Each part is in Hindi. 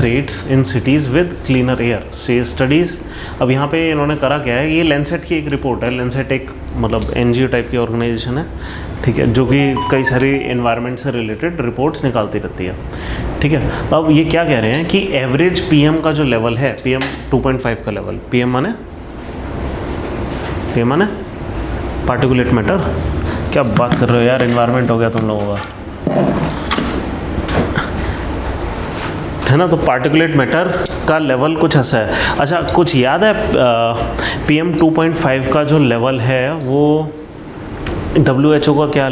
Rates in cities with cleaner air से स्टडीज़। अब यहाँ पे इन्होंने करा क्या है, ये लैंसेट की एक रिपोर्ट है। लैंसेट एक मतलब एनजीओ टाइप की ऑर्गेनाइजेशन है, ठीक है, जो कि कई सारी एनवायरनमेंट से रिलेटेड रिपोर्ट्स निकालती रहती है, ठीक है। अब ये क्या कह रहे हैं कि एवरेज पीएम का जो लेवल है, पीएम 2.5 का लेवल, पीएम माने पार्टिकुलेट मैटर, क्या बात कर रहे हो यार, एनवायरनमेंट हो गया तुम लोगों का, है ना। तो पार्टिकुलेट मैटर का लेवल कुछ ऐसा है। अच्छा, कुछ याद है पीएम 2.5 का जो लेवल है वो WHO का क्या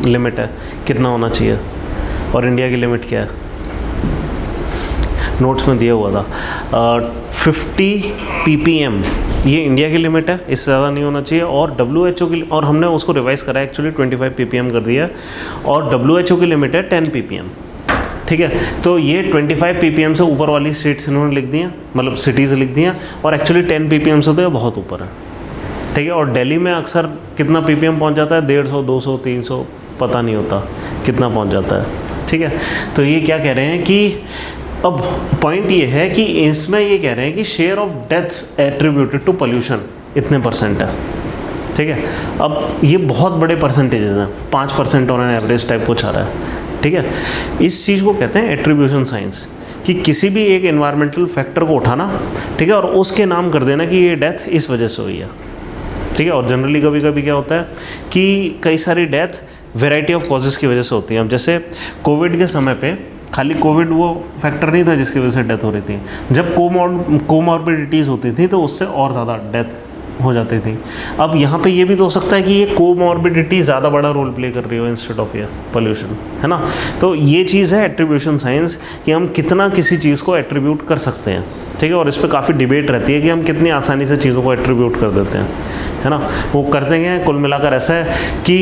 लिमिट है, कितना होना चाहिए, और इंडिया की लिमिट क्या है? नोट्स में दिया हुआ था 50 ppm, ये इंडिया की लिमिट है, इससे ज़्यादा नहीं होना चाहिए। और WHO की, और हमने उसको रिवाइज करा है एक्चुअली 25 ppm कर दिया, और WHO की लिमिट है 10 ppm, ठीक है। तो ये 25 ppm से ऊपर वाली स्टेट्स इन्होंने लिख दी हैं, मतलब सिटीज़ लिख दी हैं, और एक्चुअली 10 ppm से तो ये बहुत ऊपर है, ठीक है। और दिल्ली में अक्सर कितना ppm पहुंच जाता है, 150, 200, 300, पता नहीं होता कितना पहुंच जाता है, ठीक है। तो ये क्या कह रहे हैं कि अब पॉइंट ये है कि इसमें ये कह रहे हैं कि share of deaths attributed to pollution इतने % है, ठीक है। अब ये बहुत बड़े परसेंटेजेस हैं, 5% ऑन एन एवरेज टाइप कुछ आ रहा है, ठीक है। इस चीज़ को कहते हैं एट्रीब्यूशन साइंस, कि किसी भी एक एनवायरमेंटल फैक्टर को उठाना, ठीक है, और उसके नाम कर देना कि ये डेथ इस वजह से हुई है, ठीक है। और जनरली कभी कभी क्या होता है कि कई सारी डेथ वैरायटी ऑफ कॉजेज़ की वजह से होती हैं। अब जैसे कोविड के समय पे खाली कोविड वो फैक्टर नहीं था जिसकी वजह से डेथ हो रही थी, जब कोमॉर्बिडिटीज़ होती थी तो उससे और ज़्यादा डेथ हो जाती थी। अब यहाँ पे ये भी तो हो सकता है कि ये कोमॉर्बिडिटी ज़्यादा बड़ा रोल प्ले कर रही हो इंस्टेड ऑफ ये पोल्यूशन, है ना। तो ये चीज़ है एट्रीब्यूशन साइंस, कि हम कितना किसी चीज़ को एट्रीब्यूट कर सकते हैं, ठीक है। और इस पर काफ़ी डिबेट रहती है कि हम कितनी आसानी से चीज़ों को एट्रीब्यूट कर देते हैं, है ना। वो करते हैं कुल मिलाकर ऐसा है कि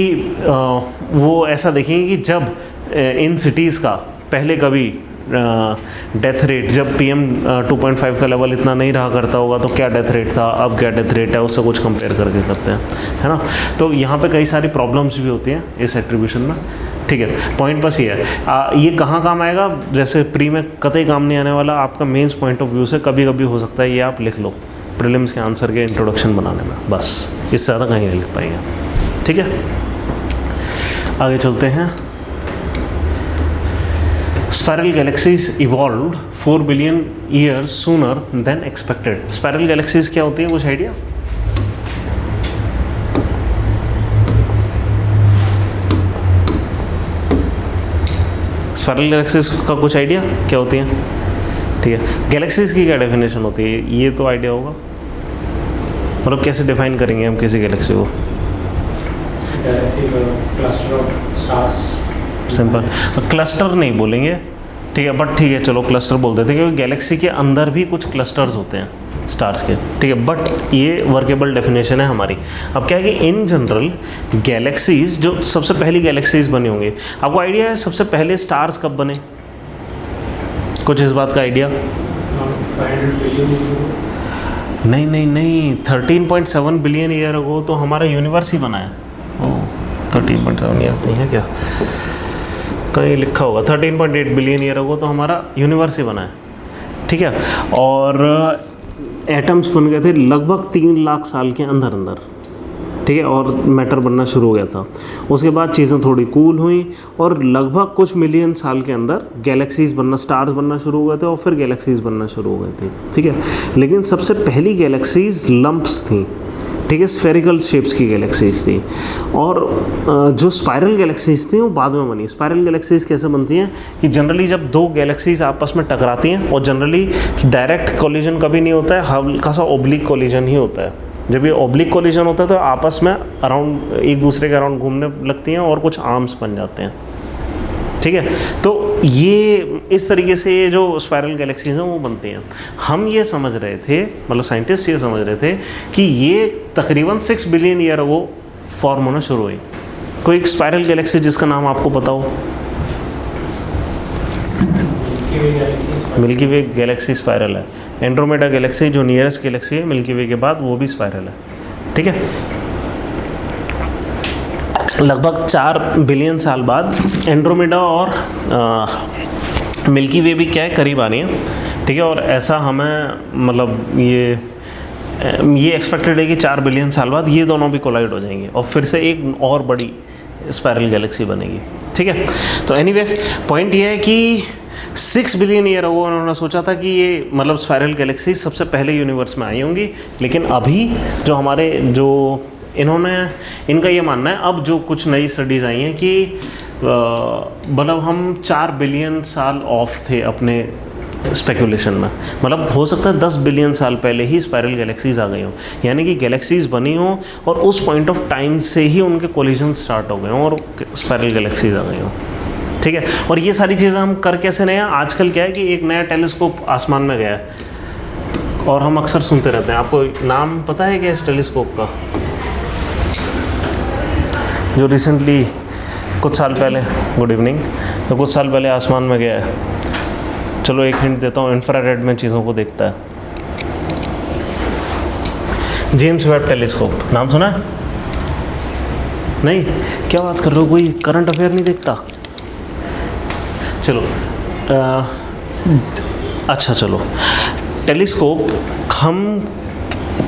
वो ऐसा देखेंगे कि जब इन सिटीज़ का पहले कभी डेथ रेट, जब पीएम 2.5 का लेवल इतना नहीं रहा करता होगा तो क्या डेथ रेट था, अब क्या डेथ रेट है, उससे कुछ कंपेयर करके करते हैं, है ना। तो यहाँ पे कई सारी प्रॉब्लम्स भी होती हैं इस एट्रीब्यूशन में, ठीक है। पॉइंट बस ये है, ये कहाँ काम आएगा, जैसे प्री में कतई काम नहीं आने वाला, आपका मेंस पॉइंट ऑफ व्यू से कभी कभी हो सकता है ये आप लिख लो प्रीलिम्स के आंसर के इंट्रोडक्शन बनाने में, बस इससे ज़्यादा कहीं नहीं लिख पाएंगे, ठीक है। आगे चलते हैं। Spiral galaxies evolved 4 billion years sooner than expected. Spiral galaxies क्या होती है, कुछ आइडिया? स्पाइरल गैलेक्सीज का कुछ आइडिया क्या होती हैं? ठीक है, गैलेक्सीज की क्या डेफिनेशन होती है, ये तो आइडिया होगा, मतलब कैसे डिफाइन करेंगे हम किसी गैलेक्सी को? Galaxies cluster of stars. Simple, cluster नहीं बोलेंगे, ठीक है, बट ठीक है चलो क्लस्टर बोल देते हैं, क्योंकि गैलेक्सी के अंदर भी कुछ क्लस्टर्स होते हैं स्टार्स के, ठीक है, बट ये वर्केबल डेफिनेशन है हमारी। अब क्या है कि इन जनरल गैलेक्सीज, जो सबसे पहली गैलेक्सीज बनी होंगी, आपको आइडिया है सबसे पहले स्टार्स कब बने, कुछ इस बात का आइडिया? नहीं नहीं नहीं, 13.7 बिलियन ईयर अगो तो हमारा यूनिवर्स ही बना है। 13.7 ईयर नहीं है क्या, कहीं लिखा होगा, 13.8 बिलियन ईयर अगो तो हमारा यूनिवर्स ही बना है, ठीक है। और एटम्स बन गए थे लगभग 3 लाख साल के अंदर अंदर, ठीक है, और मैटर बनना शुरू हो गया था। उसके बाद चीज़ें थोड़ी कूल हुई और लगभग कुछ मिलियन साल के अंदर गैलेक्सीज बनना, स्टार्स बनना शुरू हो गए थे और फिर गैलेक्सीज बनना शुरू हो गए थे, ठीक है। लेकिन सबसे पहली गैलेक्सीज लंप्स थी, ठीक है, स्फेरिकल शेप्स की गैलेक्सीज थी। और जो स्पाइरल गैलेक्सीज थी वो बाद में बनी। स्पाइरल गैलेक्सीज कैसे बनती हैं कि जनरली जब दो गैलेक्सीज आपस में टकराती हैं, और जनरली डायरेक्ट कोलिजन कभी नहीं होता है, हल्का सा ओब्लिक कोलिजन ही होता है। जब ये ओब्लिक कोलिजन होता है तो आपस में अराउंड एक दूसरे के अराउंड घूमने लगती हैं और कुछ आर्म्स बन जाते हैं, ठीक है। तो ये इस तरीके से ये जो स्पाइरल गैलेक्सीज हैं वो बनती हैं। हम ये समझ रहे थे, मतलब साइंटिस्ट ये समझ रहे थे कि ये तकरीबन 6 बिलियन ईयर अगो फॉर्म होना शुरू हुई। कोई एक स्पाइरल गैलेक्सी जिसका नाम आपको पता हो? मिल्की वे गैलेक्सी स्पाइरल है। एंड्रोमेडा गैलेक्सी जो नियरेस्ट गैलेक्सी है मिल्की वे के बाद, वो भी स्पाइरल है, ठीक है। लगभग 4 बिलियन साल बाद एंड्रोमेडा और मिल्की वे भी क्या है, करीब आ रही है, ठीक है। और ऐसा हमें मतलब ये एक्सपेक्टेड है कि 4 बिलियन साल बाद ये दोनों भी कोलाइड हो जाएंगे और फिर से एक और बड़ी स्पायरल गैलेक्सी बनेगी, ठीक है। तो एनीवे पॉइंट ये है कि 6 बिलियन ईयर अगो उन्होंने सोचा था कि ये मतलब स्पायरल गैलेक्सी सबसे पहले यूनिवर्स में आई होंगी, लेकिन अभी जो हमारे जो इनका ये मानना है, अब जो कुछ नई स्टडीज़ आई हैं कि मतलब हम 4 बिलियन साल ऑफ थे अपने स्पेकुलेशन में। मतलब हो सकता है 10 बिलियन साल पहले ही स्पायरल गैलेक्सीज आ गई हों, यानी कि गैलेक्सीज बनी हों और उस पॉइंट ऑफ टाइम से ही उनके कोलिजन स्टार्ट हो गए हों और स्पायरल गैलेक्सीज आ गई हों, ठीक है। और ये सारी चीज़ें हम कर कैसे नए हैं, आजकल क्या है कि एक नया टेलीस्कोप आसमान में गया है और हम अक्सर सुनते रहते हैं। आपको नाम पता है क्या इस टेलीस्कोप का, जो रिसेंटली कुछ साल पहले, गुड इवनिंग, तो कुछ साल पहले आसमान में गया है? चलो एक हिंट देता हूँ, इंफ्रारेड में चीज़ों को देखता है। जेम्स वेब टेलीस्कोप, नाम सुना है? नहीं, क्या बात कर रहे हो, कोई करंट अफेयर नहीं देखता? चलो अच्छा चलो, टेलीस्कोप हम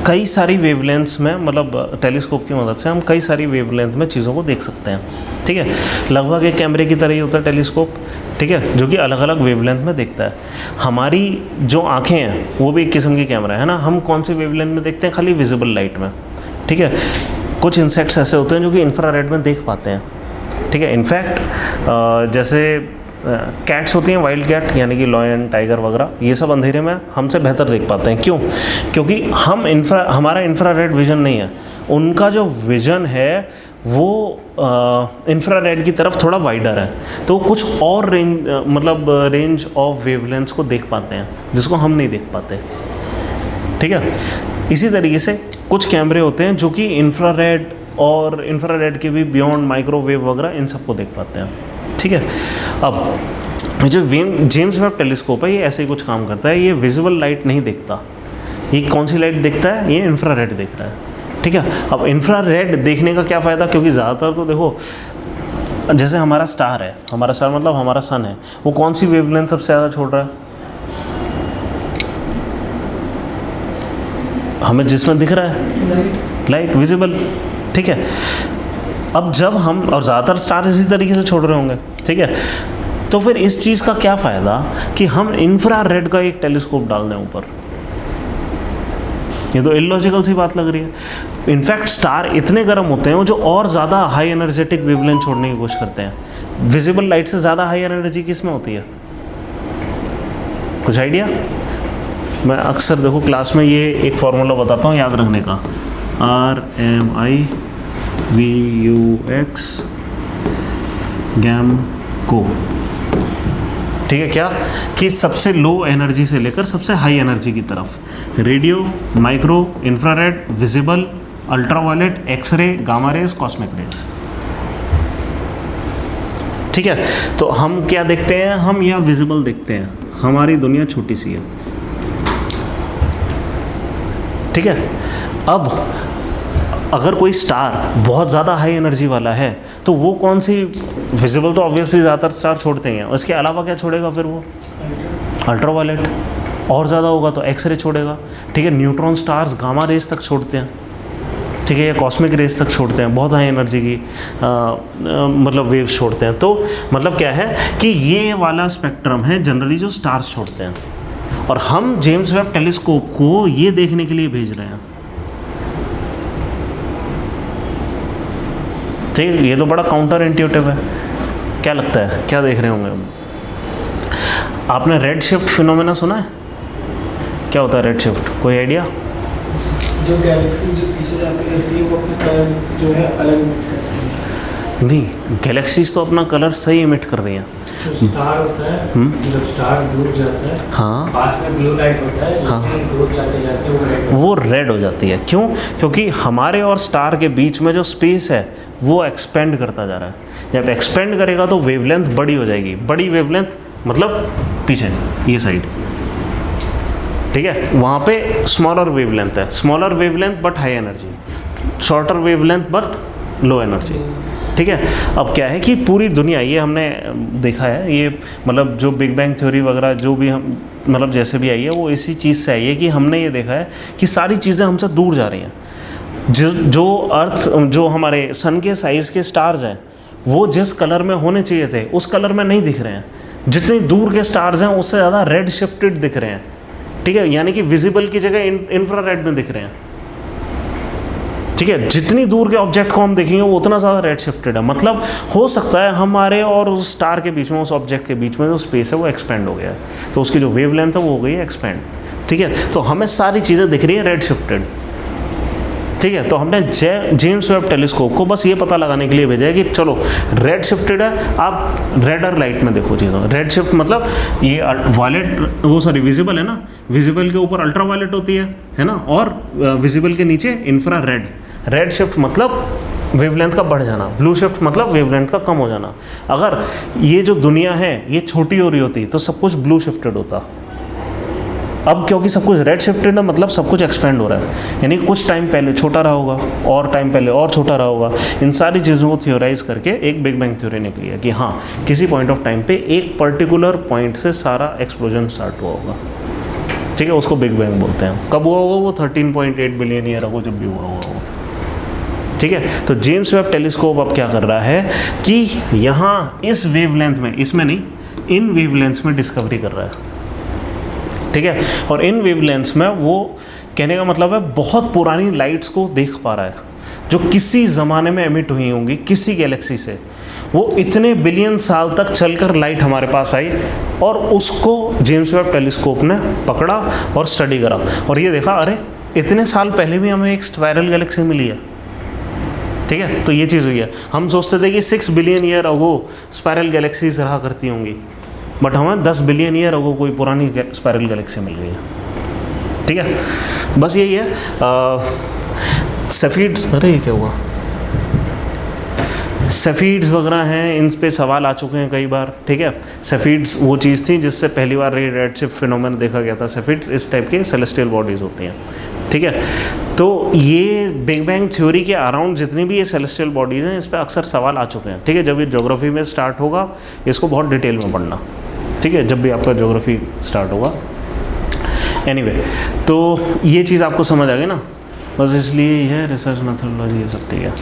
कई सारी वेवलेंथ्स में, मतलब टेलीस्कोप की मदद से हम कई सारी वेवलेंथ में चीज़ों को देख सकते हैं, ठीक है। लगभग एक कैमरे की तरह ही होता है टेलीस्कोप, ठीक है, जो कि अलग अलग वेवलेंथ में देखता है। हमारी जो आँखें हैं वो भी एक किस्म की कैमरा है ना, हम कौन से वेवलेंथ में देखते हैं? खाली विजिबल लाइट में, ठीक है। कुछ इंसेक्ट्स ऐसे होते हैं जो कि इंफ्रारेड में देख पाते हैं, ठीक है। इनफैक्ट जैसे कैट्स होती हैं, वाइल्ड कैट यानी कि लॉयन, टाइगर वगैरह, ये सब अंधेरे में हमसे बेहतर देख पाते हैं। क्यों? क्योंकि हमारा इंफ्रारेड विजन नहीं है, उनका जो विजन है वो इंफ्रारेड की तरफ थोड़ा वाइडर है, तो कुछ और रेंज ऑफ वेवलेंथ्स को देख पाते हैं जिसको हम नहीं देख पाते, ठीक है। इसी तरीके से कुछ कैमरे होते हैं जो कि इंफ्रारेड और इंफ्रारेड के भी बियॉन्ड माइक्रोवेव वगैरह इन सबको देख पाते हैं, ठीक है। अब जो जेम्स वेब टेलीस्कोप है ये ऐसे ही कुछ काम करता है, ये विजिबल लाइट नहीं देखता। ये कौन सी लाइट देखता है? ये इंफ्रारेड देख रहा है, ठीक है। अब इंफ्रारेड देखने का क्या फ़ायदा, क्योंकि ज़्यादातर तो देखो जैसे हमारा स्टार है, हमारा स्टार मतलब हमारा सन है, वो कौन सी वेवलेंथ सबसे ज़्यादा छोड़ रहा है? हमें जिसमें दिख रहा है लाइट विजिबल, ठीक है। अब जब हम, और ज़्यादातर स्टार इसी तरीके से छोड़ रहे होंगे, ठीक है, तो फिर इस चीज़ का क्या फ़ायदा कि हम इंफ्रारेड का एक टेलीस्कोप डाल दें ऊपर? ये तो इलॉजिकल सी बात लग रही है। इनफैक्ट स्टार इतने गर्म होते हैं वो जो और ज़्यादा हाई एनर्जेटिक वेवलेंथ छोड़ने की कोशिश करते हैं। विजिबल लाइट से ज़्यादा हाई एनर्जी किस में होती है? कुछ आइडिया? मैं अक्सर देखो क्लास में ये एक फार्मूला बताता हूँ याद रखने का, RMIVUX गैम को, ठीक है। क्या कि सबसे लो एनर्जी से लेकर सबसे हाई एनर्जी की तरफ, radio, micro, infrared, visible, ultraviolet, X-ray, gamma rays, cosmic rays, ठीक है। तो हम क्या देखते हैं? हम यह विजिबल देखते हैं, हमारी दुनिया छोटी सी है, ठीक है। अब अगर कोई स्टार बहुत ज़्यादा हाई एनर्जी वाला है तो वो कौन सी, विजिबल तो ऑब्वियसली ज़्यादातर स्टार छोड़ते हैं, उसके अलावा क्या छोड़ेगा फिर वो? अल्ट्रावायलेट, और ज़्यादा होगा तो एक्सरे छोड़ेगा, ठीक है। न्यूट्रॉन स्टार्स गामा रेज तक छोड़ते हैं, ठीक है, या कॉस्मिक रेज तक छोड़ते हैं, बहुत हाई एनर्जी की मतलब वेव्स छोड़ते हैं। तो मतलब क्या है कि ये वाला स्पेक्ट्रम है जनरली जो स्टार्स छोड़ते हैं, और हम जेम्स वेब टेलीस्कोप को ये देखने के लिए भेज रहे हैं, ठीक है। ये तो बड़ा काउंटर इंट्यूटिव है। क्या लगता है, क्या देख रहे होंगे हम? आपने रेड शिफ्ट फिनोमेना सुना है? क्या होता है रेड शिफ्ट, कोई आइडिया? जो गैलेक्सीज जो पीछे जाती रहती है वो अपना कलर जो है अलग इमिट करती है। नहीं, गैलेक्सीज तो अपना कलर सही इमिट कर रही हैं। जो स्टार होता है, जब स्टार दूर जाता है, हाँ, पास में ब्लू लाइट होता है, हाँ, लेकिन दूर जाते जाते वो रेड हो जाती है। क्यों? क्योंकि हमारे और स्टार के बीच में जो स्पेस है वो एक्सपेंड करता जा रहा है। जब एक्सपेंड करेगा तो वेवलेंथ बड़ी हो जाएगी। बड़ी वेवलेंथ मतलब पीछे ये साइड, ठीक है, वहाँ पे स्मॉलर वेवलेंथ है, smaller wavelength but high energy, shorter wavelength but low energy, ठीक है। अब क्या है कि पूरी दुनिया, ये हमने देखा है, ये मतलब जो बिग बैंग थ्योरी वगैरह जो भी हम मतलब जैसे भी आई है वो इसी चीज़ से आई है कि हमने ये देखा है कि सारी चीज़ें हमसे दूर जा रही हैं। जो अर्थ, जो हमारे सन के साइज़ के स्टार्स हैं वो जिस कलर में होने चाहिए थे उस कलर में नहीं दिख रहे हैं। जितनी दूर के स्टार्स हैं उससे ज़्यादा रेड शिफ्टेड दिख रहे हैं, ठीक है, यानी कि विजिबल की जगह इंफ्रारेड में दिख रहे हैं, ठीक है। जितनी दूर के ऑब्जेक्ट को हम देखेंगे वो उतना ज़्यादा रेड शिफ्टेड है। मतलब हो सकता है हमारे और उस स्टार के बीच में, उस ऑब्जेक्ट के बीच में जो स्पेस है वो एक्सपेंड हो गया है, तो उसकी जो वेव लेंथ है वो हो गई है एक्सपेंड, ठीक है। तो हमें सारी चीज़ें दिख रही हैं रेड शिफ्टेड, ठीक है। तो हमने जेम्स वेब टेलीस्कोप को बस ये पता लगाने के लिए भेजा है कि चलो रेड शिफ्टेड है, आप रेडर लाइट में देखो चीज़ों। रेड शिफ्ट मतलब ये वायलेट, वो सॉरी विजिबल है ना, विजिबल के ऊपर अल्ट्रा वायलेट होती है ना, और विजिबल के नीचे इंफ्रा रेड। रेड शिफ्ट मतलब वेवलेंथ का बढ़ जाना, ब्लू शिफ्ट मतलब वेवलेंथ का कम हो जाना। अगर ये जो दुनिया है ये छोटी हो रही होती तो सब कुछ ब्लू शिफ्टेड होता। अब क्योंकि सब कुछ रेड शिफ्टेड है मतलब सब कुछ एक्सपेंड हो रहा है, यानी कुछ टाइम पहले छोटा रहा होगा और टाइम पहले और छोटा रहा होगा। इन सारी चीज़ों को थियोराइज करके एक बिग बैंग थ्योरी निकली है कि हाँ किसी पॉइंट ऑफ टाइम पे एक पर्टिकुलर पॉइंट से सारा एक्सप्लोजन स्टार्ट हुआ होगा, ठीक है। उसको बिग बैंग बोलते हैं। कब हुआ होगा वो 13.8 बिलियन ईयर अगो जब भी हुआ होगा, ठीक है। तो जेम्स वेब टेलीस्कोप अब क्या कर रहा है कि यहाँ इस वेवलेंथ में, इसमें नहीं, इन वेवलेंथ्स में डिस्कवरी कर रहा है, ठीक है। और इन वेवलेंथ्स में वो, कहने का मतलब है, बहुत पुरानी लाइट्स को देख पा रहा है जो किसी ज़माने में एमिट हुई होंगी किसी गैलेक्सी से। वो इतने बिलियन साल तक चलकर लाइट हमारे पास आई और उसको जेम्स वेब टेलीस्कोप ने पकड़ा और स्टडी करा और ये देखा अरे इतने साल पहले भी हमें एक स्पाइरल गैलेक्सी मिली है, ठीक है। तो ये चीज़ हुई है। हम सोचते थे कि 6 billion year ago spiral galaxies रहा करती होंगी, बट हमें 10 बिलियन ईयर अगो कोई पुरानी स्पाइरल गैलेक्सी मिल गई है, ठीक है। बस यही है। सेफीड्स, अरे ये क्या हुआ, सेफीड्स वगैरह हैं, इन पे सवाल आ चुके हैं कई बार, ठीक है। सेफीड्स वो चीज़ थी जिससे पहली बार रेड शिफ्ट फिनोमेना देखा गया था। सेफीड्स इस टाइप के सेलेस्टियल बॉडीज़ होती हैं, ठीक है। तो ये बिग बैंग थ्योरी के अराउंड जितनी भी ये सेलेस्टियल बॉडीज़ हैं इस पर अक्सर सवाल आ चुके हैं, ठीक है। जब ये ज्योग्राफी में स्टार्ट होगा इसको बहुत डिटेल में पढ़ना, ठीक है, जब भी आपका ज्योग्राफी स्टार्ट होगा। एनीवे, तो ये चीज़ आपको समझ आ गई ना, बस इसलिए ये है रिसर्च मेथोडोलॉजी, ये सब ठीक है,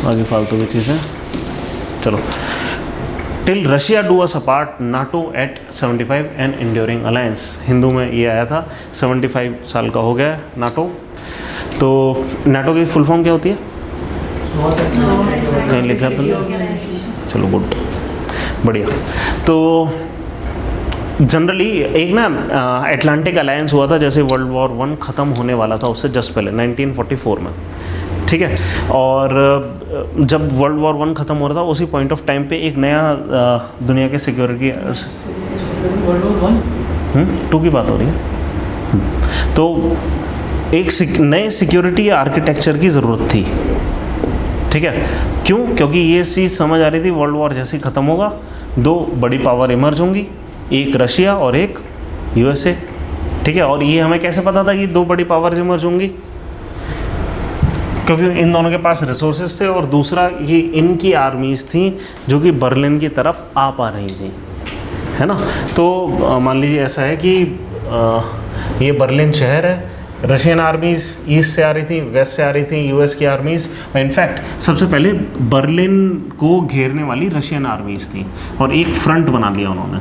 बाकी फालतू की चीज़ें। चलो, till Russia do us apart NATO at 75 and enduring alliance, Hindu में ये आया था। 75 साल का हो गया नाटो। तो नाटो की फुल फॉर्म क्या होती है, कहीं लिखा तो नहीं? चलो गुड, बढ़िया। तो जनरली एक ना अटलांटिक अलायंस हुआ था जैसे वर्ल्ड वॉर 1 ख़त्म होने वाला था उससे जस्ट पहले 1944 में, ठीक है। और जब वर्ल्ड वॉर 1 ख़त्म हो रहा था उसी पॉइंट ऑफ टाइम पे एक नया दुनिया के सिक्योरिटी 2 की बात हो रही है। तो एक नए सिक्योरिटी आर्किटेक्चर की ज़रूरत थी, ठीक है। क्यों? क्योंकि ये चीज़ समझ आ रही थी वर्ल्ड वॉर जैसे ही ख़त्म होगा 2 बड़ी पावर इमर्ज होंगी, एक रशिया और एक यूएसए, ठीक है। और ये हमें कैसे पता था कि 2 बड़ी पावर्स इमर्ज होंगी? क्योंकि इन दोनों के पास रिसोर्सेज थे और दूसरा ये इनकी आर्मीज़ थी जो कि बर्लिन की तरफ आ पा रही थी, है ना। तो मान लीजिए ऐसा है कि ये बर्लिन शहर है, रशियन आर्मीज़ ईस्ट से आ रही थी, वेस्ट से आ रही थी यूएस की आर्मीज़, और इनफैक्ट सबसे पहले बर्लिन को घेरने वाली रशियन आर्मीज़ थी और एक फ्रंट बना लिया उन्होंने,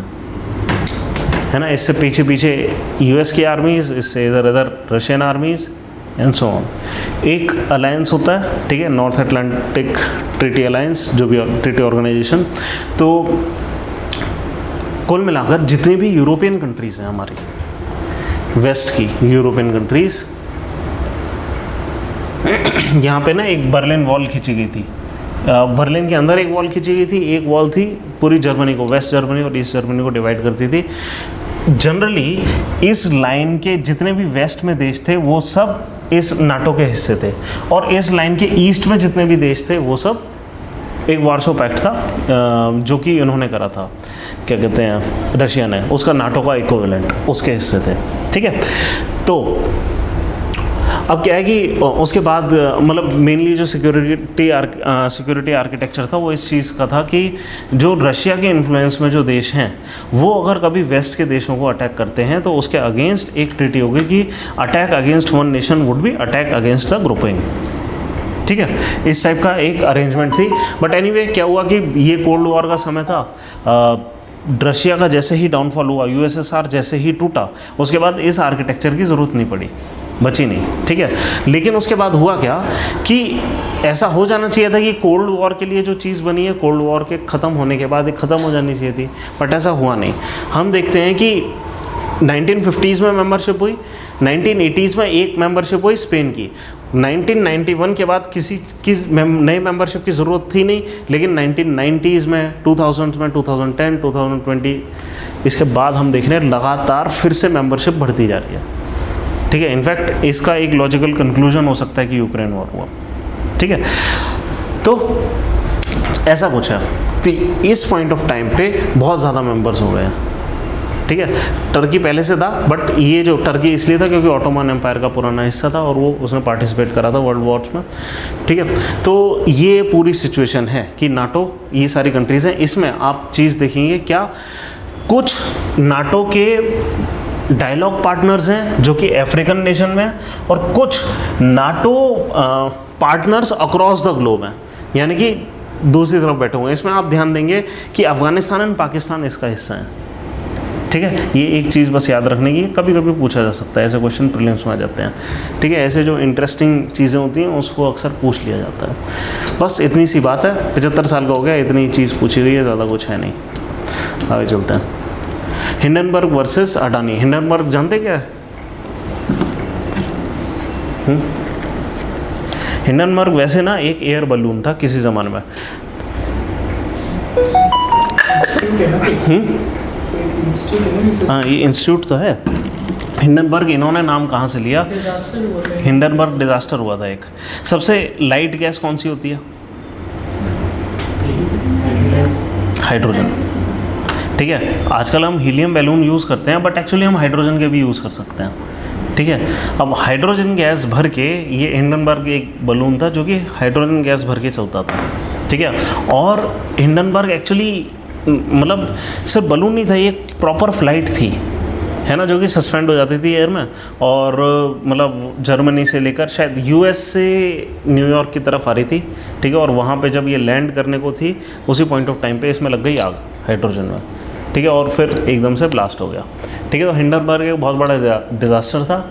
है ना। इससे पीछे पीछे यूएस की आर्मीज़, इससे इधर इधर Russian armies and so on. एक अलायंस होता है, ठीक है, नॉर्थ अटलांटिक ट्रीटी अलायंस, जो भी ट्रीटी ऑर्गेनाइजेशन। तो कुल मिलाकर जितनी भी यूरोपियन कंट्रीज़ हैं हमारी, वेस्ट की यूरोपियन कंट्रीज़, यहाँ पे ना एक बर्लिन वॉल खींची गई थी। बर्लिन के अंदर एक वॉल खींची गई थी, एक वॉल थी पूरी जर्मनी को, वेस्ट जर्मनी और ईस्ट जर्मनी को डिवाइड करती थी। जनरली इस लाइन के जितने भी वेस्ट में देश थे वो सब इस नाटो के हिस्से थे, और इस लाइन के ईस्ट में जितने भी देश थे वो सब, एक वार्सो पैक्ट था जो कि उन्होंने करा था, क्या कहते हैं, रशिया ने, उसका नाटो का इक्विवेलेंट उसके हिस्से थे, ठीक है। तो अब क्या है कि उसके बाद मतलब मेनली जो सिक्योरिटी आर्किटेक्चर था वो इस चीज़ का था कि जो रशिया के इन्फ्लुएंस में जो देश हैं वो अगर कभी वेस्ट के देशों को अटैक करते हैं तो उसके अगेंस्ट एक ट्रीटी होगी कि attack against one nation would be attack against the grouping. ठीक है, इस टाइप का एक अरेंजमेंट थी। बट एनीवे क्या हुआ कि ये कोल्ड वॉर का समय था, रशिया का जैसे ही डाउनफॉल हुआ, यूएसएसआर जैसे ही टूटा, उसके बाद इस आर्किटेक्चर की ज़रूरत नहीं पड़ी, बची नहीं। ठीक है, लेकिन उसके बाद हुआ क्या कि ऐसा हो जाना चाहिए था कि कोल्ड वॉर के लिए जो चीज़ बनी है कोल्ड वॉर के ख़त्म होने के बाद एक ख़त्म हो जानी चाहिए थी, बट ऐसा हुआ नहीं। हम देखते हैं कि 1950s में मेंबरशिप हुई, 1980s में एक मेंबरशिप हुई स्पेन की, 1991 के बाद किसी की नई मेंबरशिप की ज़रूरत थी नहीं, लेकिन 1990s में, 2000 में, 2010, 2020 इसके बाद हम देख रहे हैं लगातार फिर से मेंबरशिप बढ़ती जा रही है। ठीक है, इनफैक्ट इसका एक लॉजिकल कंक्लूजन हो सकता है कि यूक्रेन वॉर हुआ। ठीक है, तो ऐसा कुछ है, तो इस पॉइंट ऑफ टाइम पे बहुत ज़्यादा मेंबर्स हो गए हैं। ठीक है, टर्की पहले से था, बट ये जो टर्की इसलिए था क्योंकि ऑटोमन एम्पायर का पुराना हिस्सा था और वो उसने पार्टिसिपेट करा था वर्ल्ड वॉर्स में। ठीक है, तो ये पूरी सिचुएशन है कि नाटो, ये सारी कंट्रीज़ हैं, इसमें आप चीज़ देखेंगे क्या, कुछ नाटो के डायलॉग पार्टनर्स हैं जो कि अफ्रीकन नेशन में हैं और कुछ NATO partners across the globe हैं, यानी कि दूसरी तरफ बैठे हुए हैं। इसमें आप ध्यान देंगे कि अफ़गानिस्तान एंड पाकिस्तान इसका हिस्सा है। ठीक है, ये एक चीज़ बस याद रखने की, कभी कभी पूछा जा सकता है, ऐसे क्वेश्चन प्रीलिम्स में आ जाते हैं। ठीक है, ऐसे जो इंटरेस्टिंग चीज़ें होती हैं उसको अक्सर पूछ लिया जाता है। बस इतनी सी बात है, 75 साल का हो गया, इतनी चीज़ पूछी गई है, ज़्यादा कुछ है नहीं। आगे चलते हैं। Hindenburg versus Adani. हिंडनबर्ग जानते क्या है? हिंडनबर्ग वैसे ना एक एयर बलून था किसी ज़माने में। हाँ, ये इंस्टीट्यूट तो है। हिंडनबर्ग इन्होंने नाम कहाँ से लिया? हिंडनबर्ग डिजास्टर हुआ था एक। सबसे लाइट गैस कौन सी होती है? हाइड्रोजन। ठीक है, आजकल हम हीलियम बैलून यूज़ करते हैं, बट एक्चुअली हम हाइड्रोजन के भी यूज़ कर सकते हैं। ठीक है, अब हाइड्रोजन गैस भर के, ये हिंडनबर्ग एक बलून था जो कि हाइड्रोजन गैस भर के चलता था। ठीक है, और हिंडनबर्ग एक्चुअली मतलब सिर्फ बलून नहीं था, ये एक प्रॉपर फ्लाइट थी, है ना, जो कि सस्पेंड हो जाती थी एयर में, और मतलब जर्मनी से लेकर शायद यूएस से न्यूयॉर्क की तरफ आ रही थी। ठीक है, और वहाँ पे जब ये लैंड करने को थी उसी पॉइंट ऑफ टाइम पे इसमें लग गई आग हाइड्रोजन में। ठीक है, और फिर एकदम से ब्लास्ट हो गया। ठीक है, तो हिंडनबर्ग एक बहुत बड़ा डिज़ास्टर था,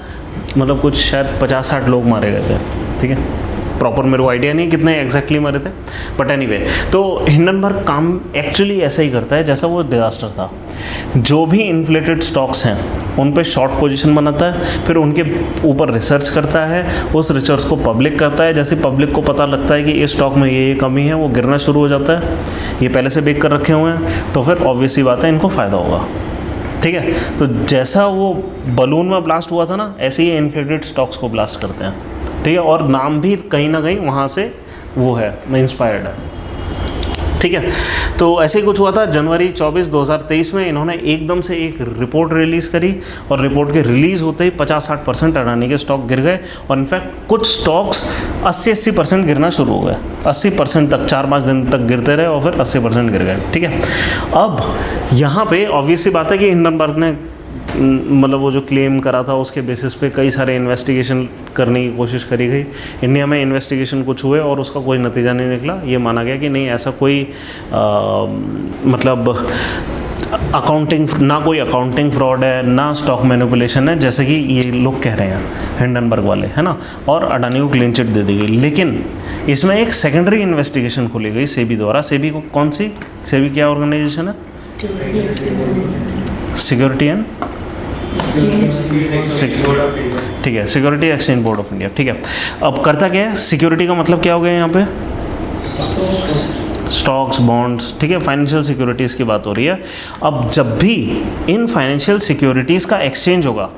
मतलब कुछ शायद 50-60 लोग मारे गए थे। ठीक है, प्रॉपर मेरे को आइडिया नहीं कितने एग्जैक्टली मरे थे, बट एनीवे, तो हिंडनबर्ग काम एक्चुअली ऐसा ही करता है जैसा वो डिज़ास्टर था। जो भी इन्फ्लेटेड स्टॉक्स हैं उन पे शॉर्ट पोजीशन बनाता है, फिर उनके ऊपर रिसर्च करता है, उस रिसर्च को पब्लिक करता है। जैसे पब्लिक को पता लगता है कि इस स्टॉक में ये कमी है, वो गिरना शुरू हो जाता है, ये पहले से बेच कर रखे हुए हैं, तो फिर ऑब्वियस सी बात है इनको फ़ायदा होगा। ठीक है, तो जैसा वो बलून में ब्लास्ट हुआ था ना, ऐसे ही इन्फ्लेटेड स्टॉक्स को ब्लास्ट करते हैं। ठीक है, और नाम भी कहीं ना कहीं वहाँ से वो है, इंस्पायर्ड है। ठीक है, तो ऐसे ही कुछ हुआ था। जनवरी 24, 2023 में इन्होंने एकदम से एक रिपोर्ट रिलीज़ करी, और रिपोर्ट के रिलीज़ होते ही 50-60% अडानी के स्टॉक गिर गए, और इनफैक्ट कुछ स्टॉक्स 80% गिरना शुरू हो गए। 80% तक 4-5 दिन तक गिरते रहे और फिर 80% गिर गए। ठीक है, अब यहाँ पे ऑब्वियस सी बात है कि हिंडनबर्ग ने मतलब वो जो क्लेम करा था उसके बेसिस पे कई सारे इन्वेस्टिगेशन करने की कोशिश करी गई। इंडिया में इन्वेस्टिगेशन कुछ हुए और उसका कोई नतीजा नहीं निकला। ये माना गया कि नहीं, ऐसा कोई मतलब कोई अकाउंटिंग फ्रॉड है, ना स्टॉक मैनिपुलेशन है, जैसे कि ये लोग कह रहे हैं हिंडनबर्ग वाले, है ना, और अडानी को क्लीन चिट दे दी गई। लेकिन इसमें एक सेकेंडरी इन्वेस्टिगेशन खोली गई सेबी द्वारा। सेबी को कौन सी, सेबी क्या ऑर्गेनाइजेशन है? सिक्योरिटी एंड ठीक है, security exchange board of India. ठीक है, अब करता क्या है, सिक्योरिटी का मतलब क्या हो गया यहाँ पे? Stocks, bonds. ठीक है, फाइनेंशियल सिक्योरिटीज़ की बात हो रही है। अब जब भी इन फाइनेंशियल सिक्योरिटीज़ का एक्सचेंज होगा,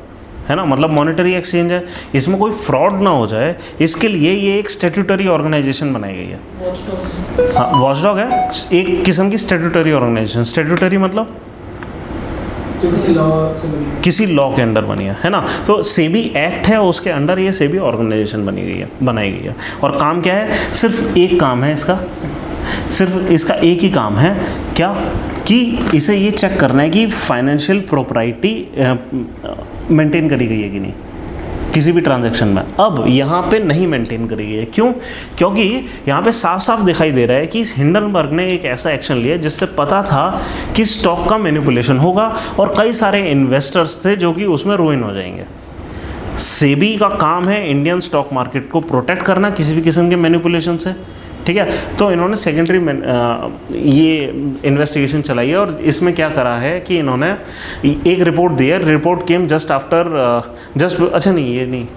है ना, मतलब मॉनेटरी एक्सचेंज है, इसमें कोई फ्रॉड ना हो जाए, इसके लिए ये एक स्टैट्यूटरी ऑर्गेनाइजेशन बनाई गई है। हाँ, वॉचडॉग है, एक किस्म की स्टैट्यूटरी ऑर्गेनाइजेशन। स्टैट्यूटरी मतलब जो किसी लॉ से बनी है। किसी लॉ के अंडर बनी है ना। तो सेबी एक्ट है, उसके अंडर ये सेबी ऑर्गेनाइजेशन बनाई गई है। और काम क्या है, सिर्फ एक काम है इसका, सिर्फ इसका एक ही काम है, क्या कि इसे ये चेक करना है कि फाइनेंशियल प्रॉपर्टी मेंटेन करी गई है कि नहीं किसी भी ट्रांजैक्शन में। अब यहाँ पे नहीं मेंटेन करी गई है, क्यों? क्योंकि यहाँ पे साफ साफ दिखाई दे रहा है कि हिंडनबर्ग ने एक ऐसा एक्शन लिया जिससे पता था कि स्टॉक का मैनिपुलेशन होगा और कई सारे इन्वेस्टर्स थे जो कि उसमें रुइन हो जाएंगे। सेबी का काम है इंडियन स्टॉक मार्केट को प्रोटेक्ट करना किसी भी किस्म के मैनिपुलेशन से, ठीक है। तो इन्होंने सेकेंडरी ये इन्वेस्टिगेशन चलाई है और इसमें क्या करा है कि इन्होंने एक रिपोर्ट दी है। रिपोर्ट केम जस्ट आफ्टर अच्छा नहीं, ये नहीं,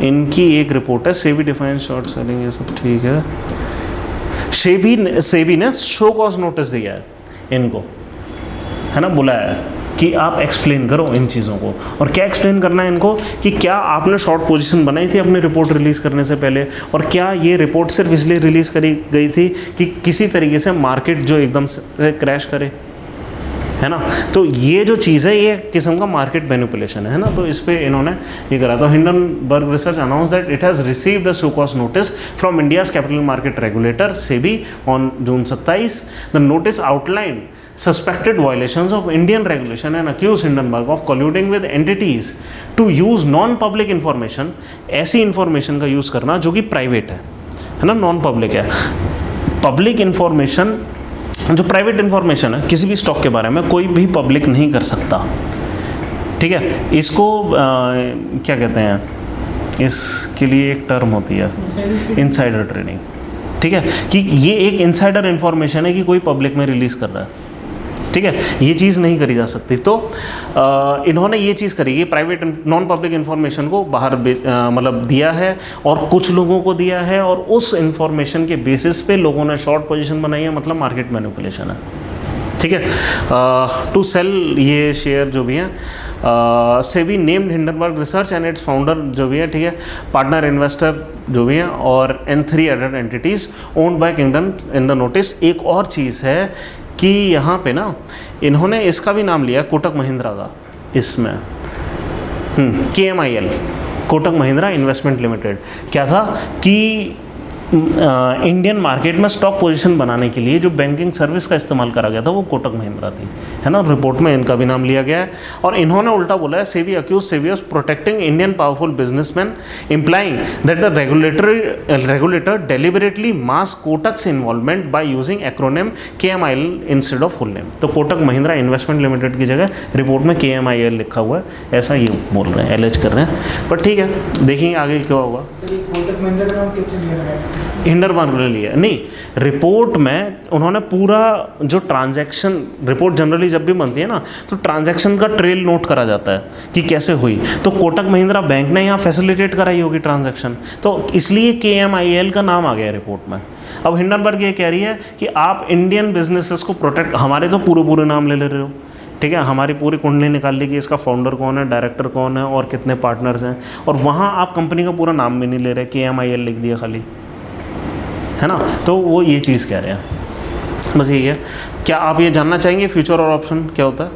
इनकी एक रिपोर्ट है सेबी डिफाइन शॉर्ट सेलिंग, ये सब ठीक है। सेबी ने शो कॉज नोटिस दिया है इनको, है ना, बुलाया है कि आप एक्सप्लेन करो इन चीज़ों को। और क्या एक्सप्लेन करना है इनको कि क्या आपने शॉर्ट पोजीशन बनाई थी अपनी रिपोर्ट रिलीज़ करने से पहले, और क्या ये रिपोर्ट सिर्फ इसलिए रिलीज़ करी गई थी कि किसी तरीके से मार्केट जो एकदम से क्रैश करे, है ना। तो ये जो चीज़ है ये किस्म का मार्केट मैनिपुलेशन है ना। तो इस पर इन्होंने ये करा। तो Hindenburg research announce that it has received a show cause notice from India's capital market regulator SEBI on June 27। The notice outline suspected violations of Indian regulation and accused Hindenburg of colluding with entities to use non-public information, ऐसी information का यूज़ करना जो कि प्राइवेट है ना, नॉन पब्लिक है। पब्लिक इंफॉर्मेशन, जो प्राइवेट इंफॉर्मेशन है किसी भी स्टॉक के बारे में कोई भी पब्लिक नहीं कर सकता, ठीक है। इसको क्या कहते हैं, इसके लिए एक टर्म होती है इनसाइडर ट्रेडिंग, ठीक है, कि ये एक इनसाइडर इंफॉर्मेशन है कि कोई पब्लिक में रिलीज़ कर रहा है, ठीक है, ये चीज़ नहीं करी जा सकती। तो इन्होंने ये चीज़ करी कि प्राइवेट नॉन पब्लिक इन्फॉर्मेशन को बाहर मतलब दिया है और कुछ लोगों को दिया है, और उस इन्फॉर्मेशन के बेसिस पे लोगों ने शॉर्ट पोजीशन बनाई है, मतलब मार्केट मैनिपुलेशन है, ठीक है। टू सेल ये शेयर जो भी हैं, SEBI named Hindenburg research and it's founder जो भी है, ठीक है, पार्टनर इन्वेस्टर जो भी हैं, और and 3 other entities owned by kingdom in the notice. एक और चीज़ है कि यहाँ पे ना इन्होंने इसका भी नाम लिया कोटक महिंद्रा का इसमें, KMIL, Kotak Mahindra investment limited. क्या था कि इंडियन मार्केट में स्टॉक पोजीशन बनाने के लिए जो बैंकिंग सर्विस का इस्तेमाल करा गया था वो कोटक महिंद्रा थी, है ना। रिपोर्ट में इनका भी नाम लिया गया है। और इन्होंने उल्टा बोला है, SEBI accuse SEBI of protecting Indian powerful businessman implying that the regulator deliberately mask Kotak's involvement by using acronym KMIL instead of full name. तो कोटक महिंद्रा इन्वेस्टमेंट लिमिटेड की जगह रिपोर्ट में KMIL लिखा हुआ है, ऐसा ये बोल रहे हैं, एलेज कर रहे हैं। पर ठीक है, देखेंगे आगे क्या होगा। कोटक महिंद्रा का नाम किसने लिया है? हिंडनबर्ग ने लिया नहीं, रिपोर्ट में उन्होंने पूरा जो ट्रांजैक्शन, रिपोर्ट जनरली जब भी बनती है ना तो ट्रांजैक्शन का ट्रेल नोट करा जाता है कि कैसे हुई। तो कोटक महिंद्रा बैंक ने यहाँ फैसिलिटेट कराई होगी ट्रांजैक्शन, तो इसलिए KMIL का नाम आ गया रिपोर्ट में। अब हिंडनबर्ग ये कह रही है कि आप इंडियन बिजनेसेस को प्रोटेक्ट, हमारे तो पूरे नाम ले रहे हो, ठीक है, हमारी पूरी कुंडली निकाल ली कि इसका फाउंडर कौन है, डायरेक्टर कौन है और कितने पार्टनर्स हैं, और वहाँ आप कंपनी का पूरा नाम भी नहीं ले रहे, KMIL लिख दिया खाली, है ना। तो वो ये चीज़ कह रहे हैं, बस यही है। क्या आप ये जानना चाहेंगे फ्यूचर और ऑप्शन क्या होता है?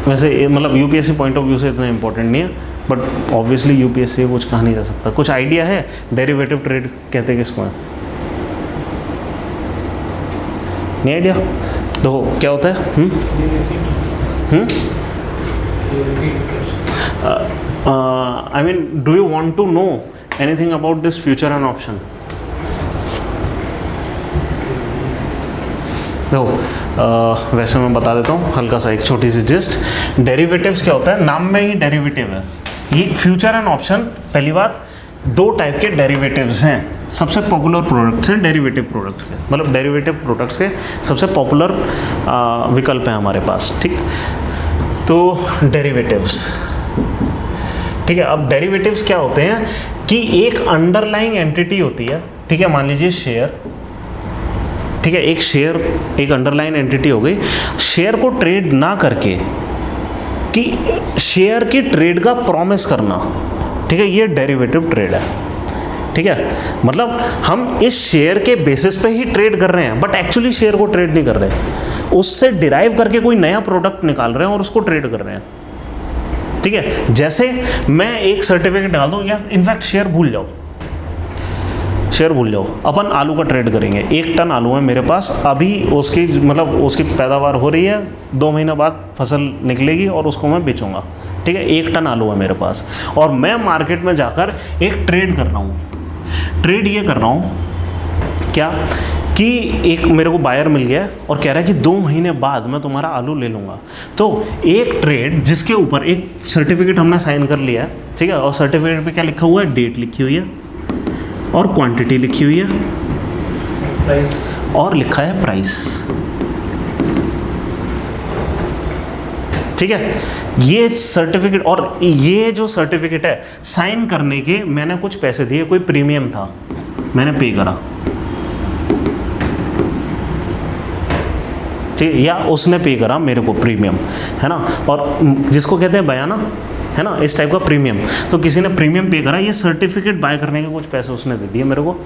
वैसे मतलब UPSC पॉइंट ऑफ व्यू से इतना इंपॉर्टेंट नहीं है, बट ऑब्वियसली UPSC से कुछ कहा नहीं जा सकता। कुछ आइडिया है डेरिवेटिव ट्रेड कहते किसको है? नहीं आइडिया? देखो क्या होता है, I mean do you want to know anything about this future and option? देखो वैसे मैं बता देता हूँ हल्का सा, एक छोटी सी जिस्ट। डेरिवेटिव्स क्या होता है, नाम में ही डेरिवेटिव है। ये फ्यूचर एंड ऑप्शन, पहली बात, 2 टाइप के डेरिवेटिव्स हैं। सबसे पॉपुलर प्रोडक्ट्स हैं डेरिवेटिव प्रोडक्ट्स के, मतलब डेरिवेटिव प्रोडक्ट्स के सबसे पॉपुलर विकल्प हैं हमारे पास, ठीक है। तो डेरिवेटिव्स, ठीक है। अब डेरिवेटिव्स क्या होते हैं कि एक अंडरलाइंग एंटिटी होती है, ठीक है, मान लीजिए शेयर, ठीक है, एक शेयर एक अंडरलाइन एंटिटी हो गई। शेयर को ट्रेड ना करके कि शेयर की ट्रेड का प्रॉमिस करना, ठीक है, ये डेरिवेटिव ट्रेड है, ठीक है। मतलब हम इस शेयर के बेसिस पे ही ट्रेड कर रहे हैं, बट एक्चुअली शेयर को ट्रेड नहीं कर रहे। उससे डिराइव करके कोई नया प्रोडक्ट निकाल रहे हैं और उसको ट्रेड कर रहे हैं। ठीक है, जैसे मैं एक सर्टिफिकेट डाल दूँ, या इनफैक्ट शेयर भूल जाओ, अपन आलू का ट्रेड करेंगे। 1 टन आलू है मेरे पास, अभी उसकी मतलब उसकी पैदावार हो रही है, 2 महीने बाद फसल निकलेगी और उसको मैं बेचूंगा। ठीक है, 1 टन आलू है मेरे पास और मैं मार्केट में जाकर एक ट्रेड कर रहा हूँ। ट्रेड ये कर रहा हूँ क्या कि एक मेरे को बायर मिल गया और कह रहा है कि 2 महीने बाद मैं तुम्हारा आलू ले लूँगा। तो एक ट्रेड जिसके ऊपर एक सर्टिफिकेट हमने साइन कर लिया है, ठीक है, और सर्टिफिकेट पे क्या लिखा हुआ है, डेट लिखी हुई है और क्वांटिटी लिखी हुई है, प्राइस, और लिखा है प्राइस। ठीक है, ये सर्टिफिकेट, और ये जो सर्टिफिकेट है साइन करने के मैंने कुछ पैसे दिए, कोई प्रीमियम था, मैंने पे करा। ठीक है, या उसने पे करा मेरे को प्रीमियम, है ना, और जिसको कहते हैं बयाना, है ना, इस टाइप का प्रीमियम। तो किसी ने प्रीमियम पे करा, ये सर्टिफिकेट बाय करने के कुछ पैसे उसने दे दिए मेरे को।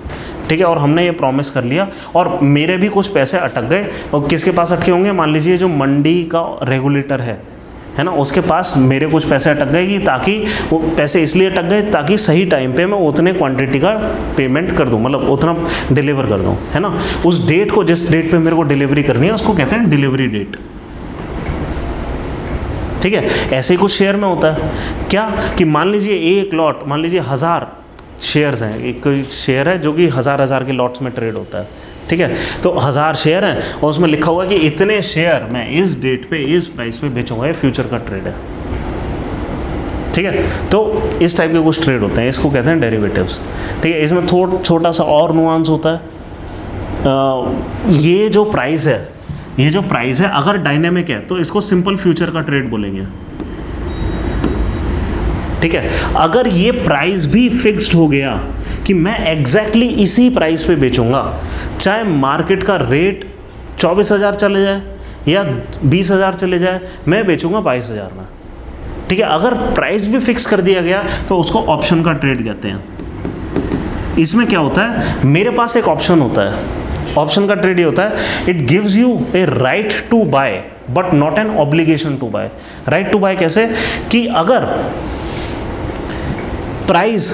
ठीक है, और हमने ये प्रॉमिस कर लिया और मेरे भी कुछ पैसे अटक गए। और किसके पास अटके होंगे, मान लीजिए जो मंडी का रेगुलेटर है ना, उसके पास मेरे कुछ पैसे अटक गए, कि ताकि वो पैसे इसलिए अटक गए ताकि सही टाइम पे मैं उतने क्वांटिटी का पेमेंट कर दूं, मतलब उतना डिलीवर कर दूं, है ना। उस डेट को, जिस डेट पे मेरे को डिलीवरी करनी है, उसको कहते हैं डिलीवरी डेट। ठीक है, ऐसे ही कुछ शेयर में होता है क्या कि मान लीजिए एक लॉट, मान लीजिए 1000 शेयर्स हैं, एक कोई शेयर है जो कि 1000 के लॉट्स में ट्रेड होता है। ठीक है, तो 1000 शेयर हैं और उसमें लिखा हुआ है कि इतने शेयर मैं इस डेट पे इस प्राइस पे बेचूंगा, ये फ्यूचर का ट्रेड है। ठीक है, तो इस टाइप के कुछ ट्रेड होते हैं, इसको कहते हैं डेरिवेटिव्स। ठीक है, इसमें छोटा सा और नुआंस होता है। ये जो प्राइस है अगर डायनेमिक है तो इसको सिंपल फ्यूचर का ट्रेड बोलेंगे। ठीक है, अगर ये प्राइस भी फिक्स्ड हो गया कि मैं एग्जैक्टली इसी प्राइस पे बेचूंगा, चाहे मार्केट का रेट 24,000 चले जाए या 20,000 चले जाए, मैं बेचूंगा 22,000 में। ठीक है, अगर प्राइस भी फिक्स कर दिया गया तो उसको ऑप्शन का ट्रेड कहते हैं। इसमें क्या होता है, मेरे पास एक ऑप्शन होता है, ऑप्शन का ट्रेड ये होता है, it gives you a right to buy but not an obligation to buy. Right to buy कैसे, कि अगर प्राइस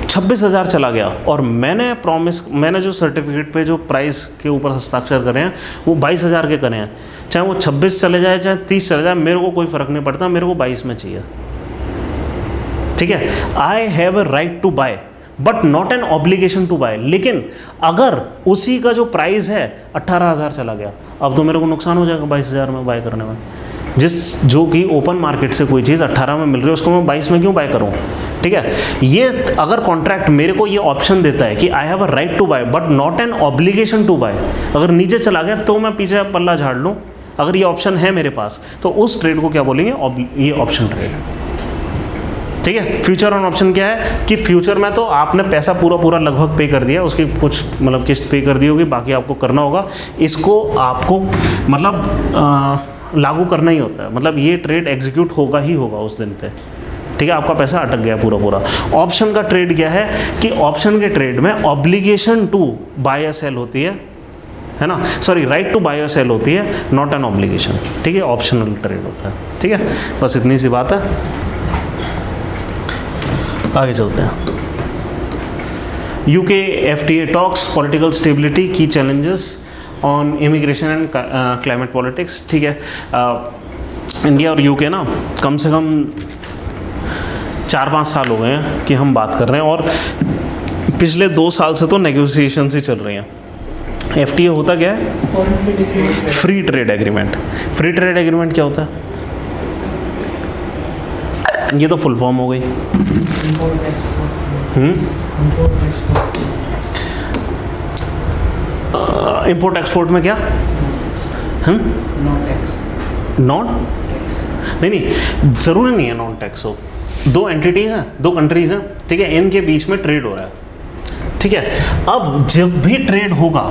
26,000 चला गया और मैंने जो सर्टिफिकेट पे जो प्राइस के ऊपर हस्ताक्षर करे हैं वो 22,000 के करे हैं, चाहे वो 26 चले जाए चाहे 30 चले जाए, मेरे को कोई फ़र्क नहीं पड़ता, मेरे को 22 में चाहिए। ठीक है, I have a right to buy but not an obligation to buy. लेकिन अगर उसी का जो प्राइस है 18,000 चला गया, अब तो मेरे को नुकसान हो जाएगा 22,000 में बाय करने में। जो कि ओपन मार्केट से कोई चीज़ 18 में मिल रही है उसको मैं 22 में क्यों बाय करूं। ठीक है, ये अगर कॉन्ट्रैक्ट मेरे को ये ऑप्शन देता है कि I have a right to buy but not an obligation to buy, अगर नीचे चला गया तो मैं पीछे पल्ला झाड़ लूँ, अगर ये ऑप्शन है मेरे पास तो उस ट्रेड को क्या बोलेंगे, ये ऑप्शन ट्रेड। ठीक है, फ्यूचर ऑन ऑप्शन क्या है कि फ्यूचर में तो आपने पैसा पूरा लगभग पे कर दिया, उसकी कुछ मतलब किस्त पे कर दी होगी, बाकी आपको करना होगा, इसको आपको मतलब लागू करना ही होता है, मतलब ये ट्रेड एग्जीक्यूट होगा ही होगा उस दिन पे। ठीक है, आपका पैसा अटक गया पूरा। ऑप्शन का ट्रेड क्या है कि ऑप्शन के ट्रेड में ऑब्लिगेशन टू बाय या सेल होती है ना, सॉरी, राइट टू बाय या सेल होती है, नॉट एन ऑब्लिगेशन। ठीक है, ऑप्शनल ट्रेड होता है। ठीक है, बस इतनी सी बात है, आगे चलते हैं। UK FTA talks, political stability, की challenges on immigration and climate politics. ठीक है, इंडिया और UK ना कम से कम 4-5 साल हो गए हैं कि हम बात कर रहे हैं, और पिछले 2 साल से तो नेगोशिएशंस ही चल रही हैं। FTA होता क्या है, free trade agreement. Free trade agreement क्या होता है, ये तो फुल फॉर्म हो गई। इंपोर्ट एक्सपोर्ट में क्या, नॉन नहीं, ज़रूरी नहीं है नॉन टैक्स हो। 2 एंटिटीज़ हैं, 2 कंट्रीज़ हैं, ठीक है, इनके बीच में ट्रेड हो रहा है। ठीक है, अब जब भी ट्रेड होगा,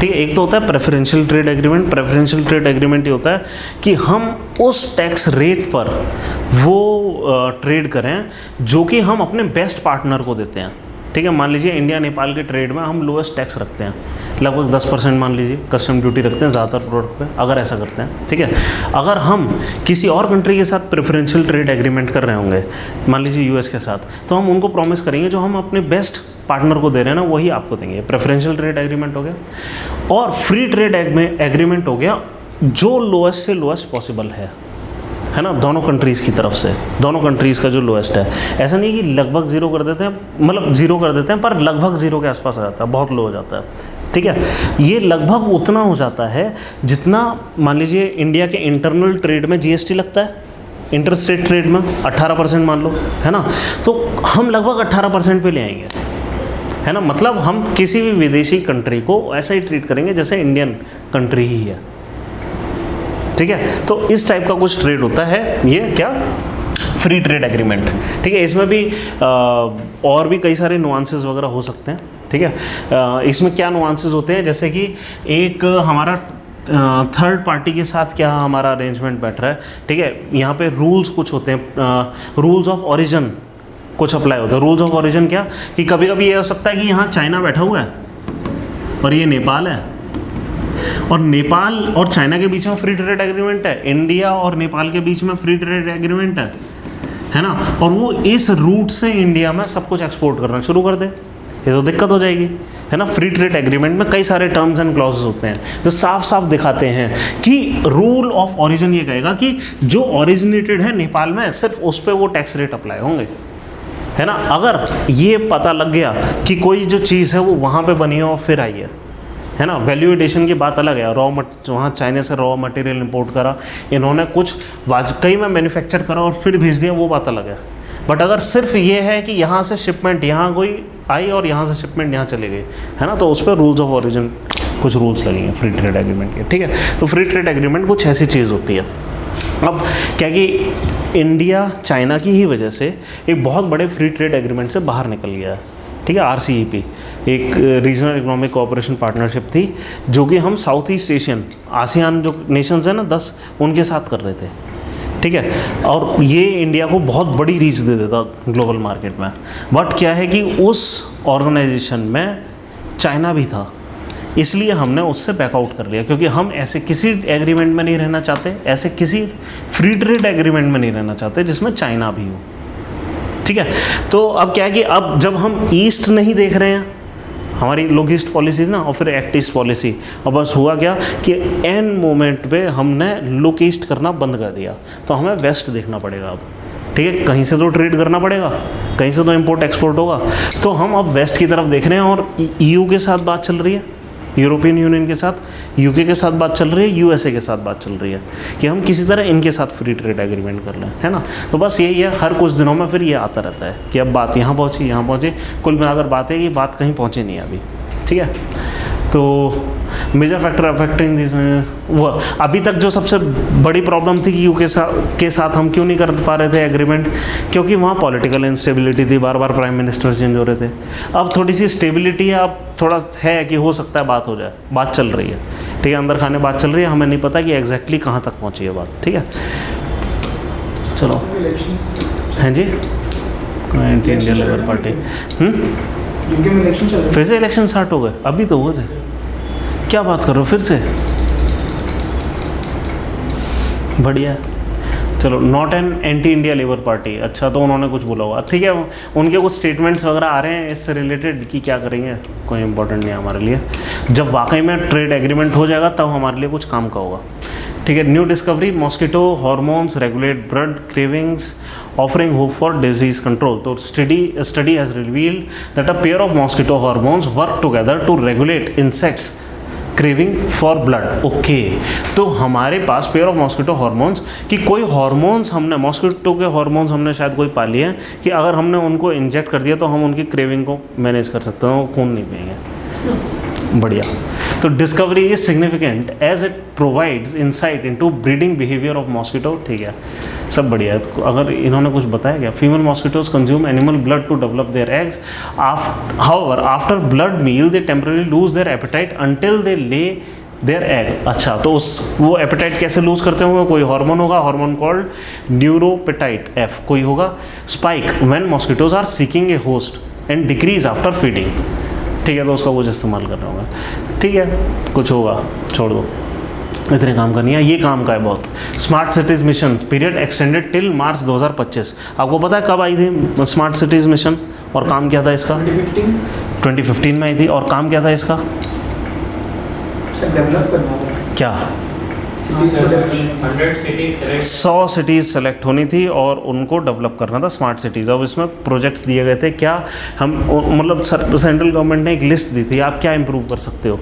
ठीक है, एक तो होता है preferential trade agreement. Preferential trade agreement ये होता है कि हम उस टैक्स रेट पर वो ट्रेड करें जो कि हम अपने बेस्ट पार्टनर को देते हैं। ठीक है, मान लीजिए इंडिया नेपाल के ट्रेड में हम लोएस्ट टैक्स रखते हैं, लगभग 10% मान लीजिए कस्टम ड्यूटी रखते हैं ज़्यादातर प्रोडक्ट पे, अगर ऐसा करते हैं, ठीक है। अगर हम किसी और कंट्री के साथ प्रेफरेंशियल ट्रेड एग्रीमेंट कर रहे होंगे, मान लीजिए यूएस के साथ, तो हम उनको प्रॉमिस करेंगे जो हम अपने बेस्ट पार्टनर को दे रहे हैं ना वही आपको देंगे। प्रेफरेंशियल ट्रेड एग्रीमेंट हो गया और फ्री ट्रेड एग्रीमेंट हो गया जो लोएस्ट से लोएस्ट पॉसिबल है ना, दोनों कंट्रीज़ की तरफ से, दोनों कंट्रीज़ का जो लोएस्ट है। ऐसा नहीं कि लगभग ज़ीरो कर देते हैं, मतलब ज़ीरो कर देते हैं पर लगभग ज़ीरो के आसपास आ जाता है, बहुत लो हो जाता है, ठीक है। ये लगभग उतना हो जाता है जितना मान लीजिए इंडिया के इंटरनल ट्रेड में जीएसटी लगता है, इंटर स्टेट ट्रेड में 18% मान लो, है ना, तो हम लगभग 18% पे ले आएंगे, है ना। मतलब हम किसी भी विदेशी कंट्री को ऐसा ही ट्रीट करेंगे जैसे इंडियन कंट्री ही है, ठीक है। तो इस टाइप का कुछ ट्रेड होता है, ये क्या फ्री ट्रेड एग्रीमेंट, ठीक है। इसमें भी और भी कई सारे नुआंसेस वगैरह हो सकते हैं, ठीक है। इसमें क्या नुआंसेस होते हैं, जैसे कि एक हमारा थर्ड पार्टी के साथ क्या हमारा अरेंजमेंट बैठ रहा है, ठीक है। यहाँ पे रूल्स कुछ होते हैं, रूल्स ऑफ ओरिजिन कुछ अप्लाई होते हैं। रूल्स ऑफ ओरिजिन क्या कि कभी कभी ये हो सकता है कि यहाँ चाइना बैठा हुआ है और ये नेपाल है, और नेपाल और चाइना के बीच में फ्री ट्रेड एग्रीमेंट है, इंडिया और नेपाल के बीच में फ्री ट्रेड एग्रीमेंट है ना, और वो इस रूट से इंडिया में सब कुछ एक्सपोर्ट करना शुरू कर दे, ये तो दिक्कत हो जाएगी, है ना। फ्री ट्रेड एग्रीमेंट में कई सारे टर्म्स एंड क्लॉजेस होते हैं जो साफ साफ दिखाते हैं कि रूल ऑफ ओरिजिन ये कहेगा कि जो ओरिजिनेटेड है नेपाल में सिर्फ उस पर वो टैक्स रेट अप्लाई होंगे, है ना। अगर ये पता लग गया कि कोई जो चीज़ है वो वहाँ पे बनी है और फिर आई है ना, वैल्यू एडिशन की बात अलग है, वहाँ चाइना से रॉ मटेरियल इंपोर्ट करा इन्होंने, कुछ वाजकई में मैन्युफैक्चर करा और फिर भेज दिया, वो बात अलग है। बट अगर सिर्फ ये है कि यहाँ से शिपमेंट यहाँ कोई आई और यहाँ से शिपमेंट यहाँ चली गई, है ना, तो उस पर रूल्स ऑफ ओरिजिन कुछ रूल्स लगेंगे फ्री ट्रेड एग्रीमेंट के, ठीक है। तो फ्री ट्रेड एग्रीमेंट कुछ ऐसी चीज़ होती है। अब क्या कि इंडिया चाइना की ही वजह से एक बहुत बड़े फ्री ट्रेड एग्रीमेंट से बाहर निकल गया है, ठीक है। RCEP एक रीजनल इकोनॉमिक कोऑपरेशन पार्टनरशिप थी जो कि हम साउथ ईस्ट एशियन आसियान जो नेशंस हैं ना 10 उनके साथ कर रहे थे, ठीक है। और ये इंडिया को बहुत बड़ी रीच दे देता ग्लोबल मार्केट में। बट क्या है कि उस ऑर्गेनाइजेशन में चाइना भी था, इसलिए हमने उससे बैकआउट कर लिया, क्योंकि हम ऐसे किसी एग्रीमेंट में नहीं रहना चाहते, ऐसे किसी फ्री ट्रेड एग्रीमेंट में नहीं रहना चाहते जिसमें चाइना भी हो, ठीक है। तो अब क्या है कि अब जब हम ईस्ट नहीं देख रहे हैं, हमारी लुक ईस्ट पॉलिसी ना और फिर एक्ट ईस्ट पॉलिसी, और बस हुआ क्या कि एन मोमेंट पे हमने लुक ईस्ट करना बंद कर दिया, तो हमें वेस्ट देखना पड़ेगा अब, ठीक है। कहीं से तो ट्रेड करना पड़ेगा, कहीं से तो इंपोर्ट एक्सपोर्ट होगा, तो हम अब वेस्ट की तरफ देख रहे हैं। और EU के साथ बात चल रही है, यूरोपियन यूनियन के साथ, UK के साथ बात चल रही है, USA के साथ बात चल रही है कि हम किसी तरह इनके साथ फ्री ट्रेड एग्रीमेंट कर लें, है ना। तो बस यही है, हर कुछ दिनों में फिर ये आता रहता है कि अब बात यहाँ पहुँची, यहाँ पहुँची, कुल मिलाकर बात है कि बात कहीं पहुँची नहीं है अभी, ठीक है। तो मेजर फैक्टर अफेक्टिंग दिस, वो अभी तक जो सबसे बड़ी प्रॉब्लम थी कि UK के साथ हम क्यों नहीं कर पा रहे थे एग्रीमेंट, क्योंकि वहाँ पॉलिटिकल इंस्टेबिलिटी थी, बार बार प्राइम मिनिस्टर चेंज हो रहे थे। अब थोड़ी सी स्टेबिलिटी है, अब थोड़ा है कि हो सकता है बात हो जाए, बात चल रही है, ठीक है, अंदर खाने बात चल रही है, हमें नहीं पता कि एग्जैक्टली कहाँ तक पहुँची है बात, ठीक है। चलो हैं जी, एंटी इंडिया लेबर पार्टी फिर से इलेक्शन स्टार्ट हो गए, अभी तो हुए थे, क्या बात कर रहे हो फिर से, बढ़िया। चलो, not an anti India labour party, अच्छा तो उन्होंने कुछ बोला होगा, ठीक है। उनके कुछ स्टेटमेंट्स वगैरह आ रहे हैं इससे रिलेटेड कि क्या करेंगे, कोई इंपॉर्टेंट नहीं है हमारे लिए, जब वाकई में ट्रेड एग्रीमेंट हो जाएगा तब हमारे लिए कुछ काम का होगा, ठीक है। New discovery, mosquito hormones regulate blood cravings offering hope for disease control. तो study has revealed that a pair of mosquito hormones work together to regulate insects craving for blood. Okay, तो हमारे पास पेयर ऑफ मॉस्किटो हॉर्मोन्स कि कोई हॉर्मोन्स हमने, मॉस्किटो के हॉर्मोन्स हमने शायद कोई पाली है कि अगर हमने उनको इंजेक्ट कर दिया तो हम उनकी क्रेविंग को मैनेज कर सकते हैं, वो खून नहीं पिएंगे, बढ़िया। तो discovery is significant as it provides insight into breeding behaviour of mosquito, ठीक है, सब बढ़िया है। तो अगर इन्होंने कुछ बताया क्या, female mosquitoes consume animal blood to develop their eggs, however after blood meal they temporary lose their appetite until they lay their egg. अच्छा, तो वो एपेटाइट कैसे लूज करते होंगे, कोई हार्मोन होगा, हार्मोन कॉल्ड न्यूरोपेटाइट F कोई होगा, spike when mosquitoes are seeking a host, and decrease after feeding. ठीक है, तो उसका कुछ इस्तेमाल कर रहा होगा। ठीक है, कुछ होगा, छोड़ दो, इतने काम का नहीं है। ये काम का है बहुत। Smart cities mission period extended till March 2025। आपको पता है कब आई थी स्मार्ट सिटीज़ मिशन और काम क्या था इसका? 2015 में आई थी। और काम क्या था इसका? डेवलप करना था। क्या? 100 सिटीज़ सेलेक्ट होनी थी और उनको डेवलप करना था स्मार्ट सिटीज़। अब इसमें प्रोजेक्ट्स दिए गए थे। क्या हम मतलब सेंट्रल गवर्नमेंट ने एक लिस्ट दी थी, आप क्या इंप्रूव कर सकते हो।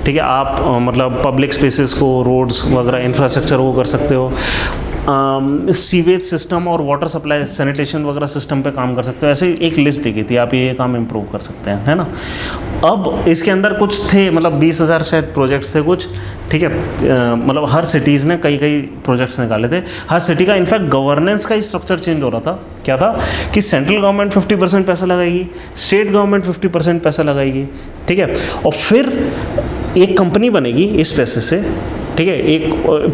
ठीक है, आप मतलब पब्लिक स्पेसेस को, रोड्स वगैरह, इंफ्रास्ट्रक्चर को कर सकते हो, सीवेज सिस्टम और वाटर सप्लाई सैनिटेशन वगैरह सिस्टम पे काम कर सकते हो। ऐसे एक लिस्ट दी गई थी, आप ये काम इम्प्रूव कर सकते हैं, है ना। अब इसके अंदर कुछ थे, मतलब 20,000 शायद प्रोजेक्ट्स थे कुछ। ठीक है, मतलब हर सिटीज़ ने कई कई प्रोजेक्ट्स निकाले थे। हर सिटी का इनफैक्ट गवर्नेंस का ही स्ट्रक्चर चेंज हो रहा था। क्या था कि सेंट्रल गवर्नमेंट 50% पैसा लगाएगी, स्टेट गवर्नमेंट 50% पैसा लगाएगी। ठीक है, और फिर एक कंपनी बनेगी इस पैसे से। ठीक है, एक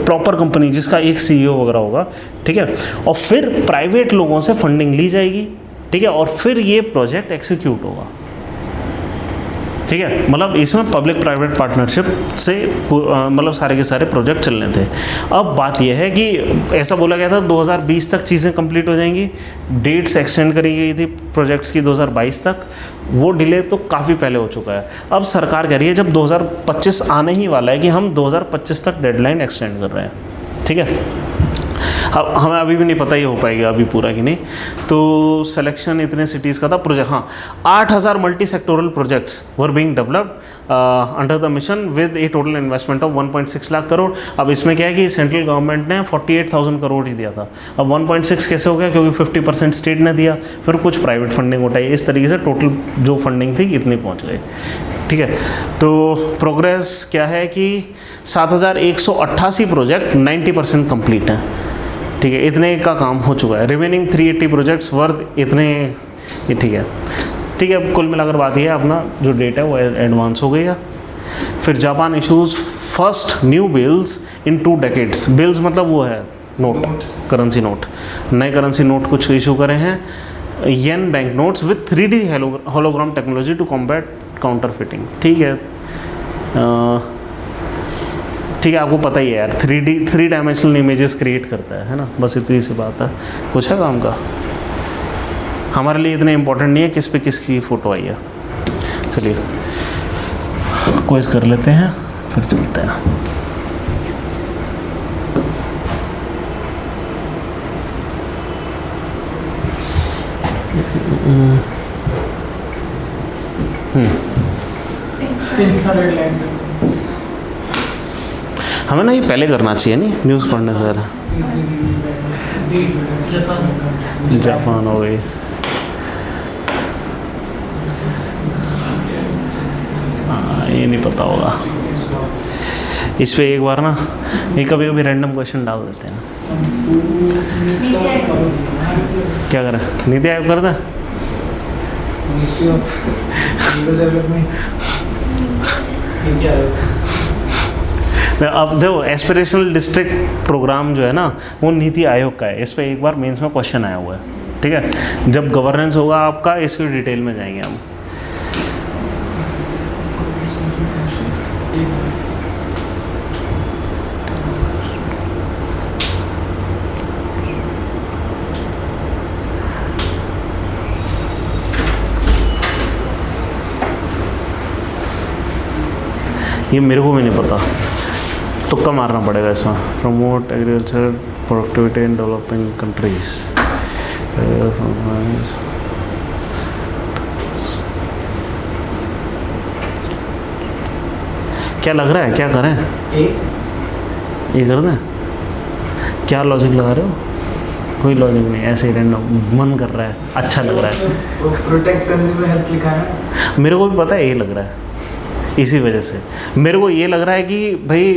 प्रॉपर कंपनी जिसका एक CEO वगैरह होगा। ठीक है, और फिर प्राइवेट लोगों से फंडिंग ली जाएगी। ठीक है, और फिर ये प्रोजेक्ट एग्जीक्यूट होगा। ठीक है, मतलब इसमें पब्लिक प्राइवेट पार्टनरशिप से मतलब सारे के सारे प्रोजेक्ट चलने थे। अब बात यह है कि ऐसा बोला गया था 2020 तक चीज़ें कंप्लीट हो जाएंगी। डेट्स एक्सटेंड करी गई थी प्रोजेक्ट्स की 2022 तक। वो डिले तो काफ़ी पहले हो चुका है। अब सरकार कह रही है जब 2025 आने ही वाला है कि हम 2025 तक डेडलाइन एक्सटेंड कर रहे हैं। ठीक है, अब हमें अभी भी नहीं पता ये हो पाएगा अभी पूरा कि नहीं। तो सिलेक्शन इतने सिटीज़ का था प्रोजेक्ट। हाँ, 8,000 multi sectoral projects were being developed under the mission with A total investment of 1.6 lakh crore. अब इसमें क्या है कि सेंट्रल गवर्नमेंट ने 48,000 करोड़ ही दिया था। अब 1.6 कैसे हो गया? क्योंकि 50% स्टेट ने दिया, फिर कुछ प्राइवेट फंडिंग उठाई। इस तरीके से टोटल जो फंडिंग थी इतनी पहुँच गई। ठीक है, तो प्रोग्रेस क्या है कि 7,188 प्रोजेक्ट 90% कंप्लीट हैं। ठीक है, इतने का काम हो चुका है। रिमेनिंग 380 प्रोजेक्ट्स वर्थ इतने। ये ठीक है। ठीक है, कुल मिलाकर बात ये है अपना जो डेट है वो एडवांस हो गई है। फिर Japan issues first new bills in 2 decades. Bills मतलब वो है नोट, करेंसी नोट। नए करेंसी नोट कुछ इशू करे हैं, yen bank notes with 3D hologram technology to combat counterfeiting. ठीक है, ठीक है, आपको पता ही है यार, 3 डायमेंशनल इमेजेस क्रिएट करता है ना। बस इतनी सी बात है, कुछ है काम का। हमारे लिए इतना इम्पोर्टेंट नहीं है किस पे किसकी फ़ोटो आई है। चलिए क्विज़ कर लेते हैं, फिर चलते हैं। इंफ्रारेड लाइट हमें ना ये पहले करना चाहिए नहीं, न्यूज़ पढ़ने से पहले। जापान हो गई। ये नहीं पता होगा। इस पे एक बार ना ये कभी कभी रैंडम क्वेश्चन डाल देते हैं। क्या करें? नीति आयोग कर दें? Ministry of rural development, NITI Aayog. अब देखो, एस्पिरेशनल डिस्ट्रिक्ट प्रोग्राम जो है ना वो नीति आयोग का है। इस पर एक बार मेंस में क्वेश्चन आया हुआ है। ठीक है, जब गवर्नेंस होगा आपका इसकी डिटेल में जाएंगे हम। ये मेरे को भी नहीं पता, तुक्का मारना पड़ेगा इसमें। Promote agriculture productivity in developing countries. क्या लग रहा है, क्या करें? ये कर दें? क्या लॉजिक लगा रहे हो? कोई लॉजिक नहीं, ऐसे ही रैंडम मन कर रहा है, अच्छा लग रहा है। प्रोटेक्ट कंज्यूमर हेल्थ लिखा है। मेरे को भी पता है, यही लग रहा है। इसी वजह से मेरे को ये लग रहा है कि भाई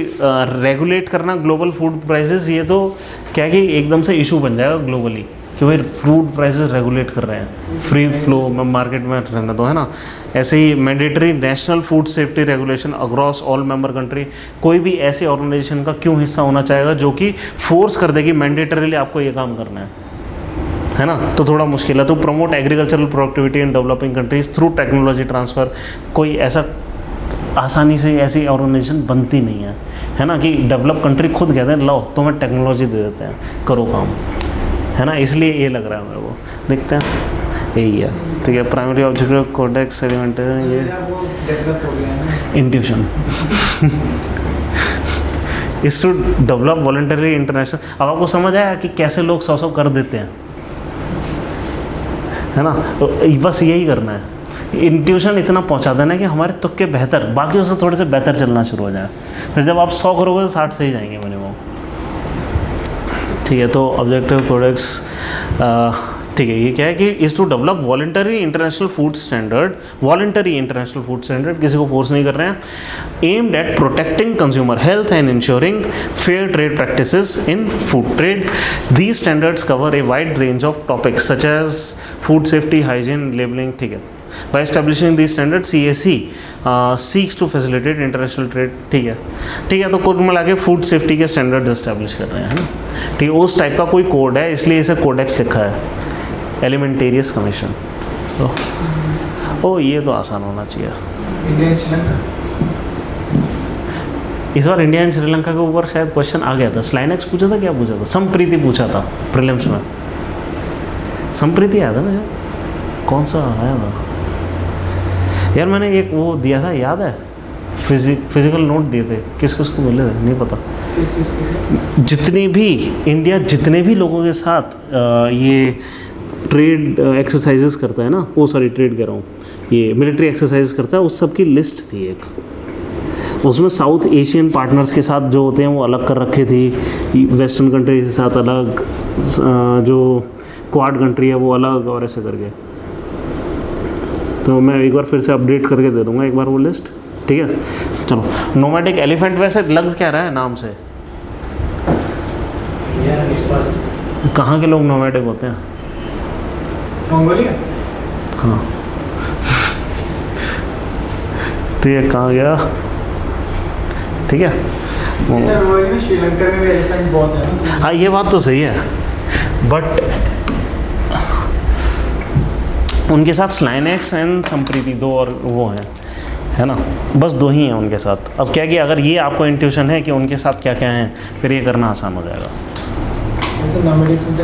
रेगुलेट करना ग्लोबल फूड प्राइसेस, ये तो क्या है कि एकदम से इशू बन जाएगा ग्लोबली कि भाई फूड प्राइसेस रेगुलेट कर रहे हैं, फ्री फ्लो में मार्केट में रहना दो, है ना। ऐसे ही mandatory national food safety regulation across all member country. कोई भी ऐसे ऑर्गेनाइजेशन का क्यों हिस्सा होना चाहेगा जो कि फोर्स कर देगी मैंडेटरीली आपको ये काम करना है। है ना, तो थोड़ा मुश्किल है। तो promote agricultural productivity in developing countries through technology transfer, कोई ऐसा आसानी से ऐसी ऑर्गेनाइजेशन बनती नहीं है ना, कि डेवलप कंट्री खुद कहते हैं लो तुम्हें टेक्नोलॉजी दे देते हैं, करो काम, है ना, इसलिए ये लग रहा है मेरे को। देखते हैं, यही है, ठीक है। प्राइमरी ऑब्जेक्टिव कोडेक्स एलिमेंट है ये इंट्यूशन इस टू डेवलप वॉलंटरी इंटरनेशनल। अब आपको समझ आया कि कैसे लोग 100 कर देते हैं, है ना, तो बस यही करना है, इंट्यूशन इतना पहुंचा देना कि हमारे तुक्के बेहतर, बाकी उससे थोड़े से बेहतर चलना शुरू हो जाए। फिर जब आप 100 करोगे तो 60 से ही जाएंगे मिनिमम, ठीक है। तो ऑब्जेक्टिव कोडेक्स, ठीक है, ये क्या है कि is to develop voluntary international food standard, voluntary international food standard, किसी को फोर्स नहीं कर रहे हैं, aimed at protecting consumer health and ensuring fair trade practices in food trade. These standards cover a wide range of topics such as food safety, hygiene, labelling, ठीक है। By establishing these standards, CAC seeks to facilitate international trade, ठीक है। तो कुल मिला के फूड सेफ्टी के स्टैंडर्ड्स एस्टैब्लिश कर रहे हैं, है ना, ठीक है। उस टाइप का कोई कोड है, इसलिए इसे कोडेक्स लिखा है, एलिमेंटेरियस कमीशन। ओ ये तो आसान होना चाहिए। इंडिया एंड श्रीलंका, इस बार इंडिया एंड श्रीलंका के ऊपर शायद क्वेश्चन आ गया था। स्लाइनेक्स पूछा था, क्या पूछा था, संप्रीति पूछा था प्रीलिम्स में, संप्रीति आया था ना शायद, कौन सा आया था यार, मैंने एक वो दिया था, याद है, फिजिकल नोट दिए थे, किस किस को मिले थे नहीं पता। जितने भी इंडिया जितने भी लोगों के साथ ये ट्रेड एक्सरसाइजेस करता है ना, वो सॉरी ट्रेड कह रहा हूँ, ये मिलिट्री एक्सरसाइज करता है, उस सब की लिस्ट थी एक। उसमें साउथ एशियन पार्टनर्स के साथ जो होते हैं वो अलग कर रखे थी, वेस्टर्न कंट्री के साथ अलग, जो क्वाड कंट्री है वो अलग, और ऐसे करके। तो मैं एक बार फिर से अपडेट करके दे दूंगा एक बार वो लिस्ट, ठीक है। चलो, नोमैडिक एलिफेंट वैसे लग क्या रहा है नाम से, कहाँ के लोग नोमैडिक होते हैं? मंगोलिया। हाँ तो ये कहाँ गया, ठीक है। श्रीलंका में भी एलिफेंट बहुत है। हाँ ये बात तो सही है, बट उनके साथ स्लाइनेक्स एंड संप्रीति दो और वो हैं, है ना, बस दो ही हैं उनके साथ। अब क्या कि अगर ये आपको इंट्यूशन है कि उनके साथ क्या क्या हैं, फिर ये करना आसान हो जाएगा। तो नॉमिनेशन